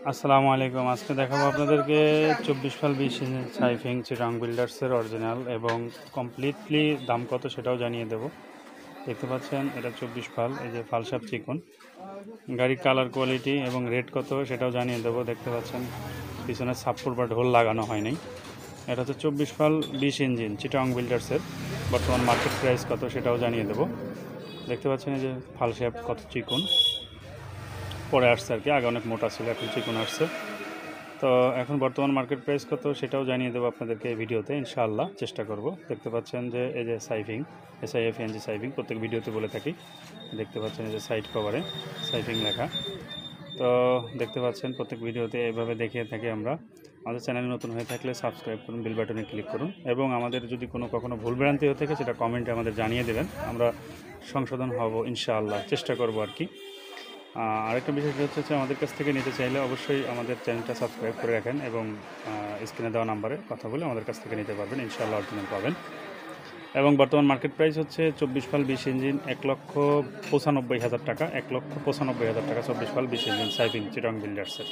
আসসালামু আলাইকুম। আজকে দেখাবো আপনাদেরকে 24 ফাল 20 ইঞ্চি সাইফিং চিটাং বিল্ডার্সের অরিজিনাল এবং কমপ্লিটলি দাম কত সেটাও জানিয়ে দেব। দেখতে পাচ্ছেন এটা 24 ফাল, এই যে ফালসাপ চিকন। গাড়ির কালার কোয়ালিটি এবং রেট কত সেটাও জানিয়ে দেবো। দেখতে পাচ্ছেন পিছনে সাপোর্ট বা ঢোল লাগানো হয়নি। এটা হচ্ছে 24 ফাল 20 ইঞ্জিন চিটাং বিল্ডার্সের। বর্তমান মার্কেট প্রাইস কত সেটাও জানিয়ে দেবো। দেখতে পাচ্ছেন এই যে ফালসাপ কত চিকন পরে আসছে আর কি, আগে অনেক মোটা ছিল, এখন চিকন আসছে। তো এখন বর্তমান মার্কেট প্রাইস কত সেটাও জানিয়ে দেবো আপনাদেরকে এই ভিডিওতে, ইনশাআল্লাহ চেষ্টা করব। দেখতে পাচ্ছেন যে এই যে সাইফিং, SIFNG সাইফিং প্রত্যেক ভিডিওতে বলে থাকি। দেখতে পাচ্ছেন এই যে সাইড কভারে সাইফিং লেখা। তো দেখতে পাচ্ছেন প্রত্যেক ভিডিওতে এভাবে দেখিয়ে থাকি আমরা। আমাদের চ্যানেলে নতুন হয়ে থাকলে সাবস্ক্রাইব করুন, বেল বাটনে ক্লিক করুন এবং আমাদের যদি কখনো ভুলভ্রান্তি হয়ে থাকে সেটা কমেন্টে আমাদের জানিয়ে দেবেন। আমরা সংশোধন হব ইনশাআল্লাহ, চেষ্টা করব আর কি। আরেকটা বিষয় হচ্ছে যে আমাদের কাছ থেকে নিতে চাইলে অবশ্যই আমাদের চ্যানেলটা সাবস্ক্রাইব করে রাখেন এবং স্ক্রিনে দেওয়া নাম্বারে কথা বলে আমাদের কাছ থেকে নিতে পারবেন, ইনশাআল্লাহ অরিজিনাল পাবেন। এবং বর্তমান মার্কেট প্রাইস হচ্ছে 24 ফাল 20 ইঞ্জিন 1,95,000 টাকা, 1,95,000 টাকা 24 ফাল 20 ইঞ্জিন সাইফিং চিটাং বিল্ডার্সের।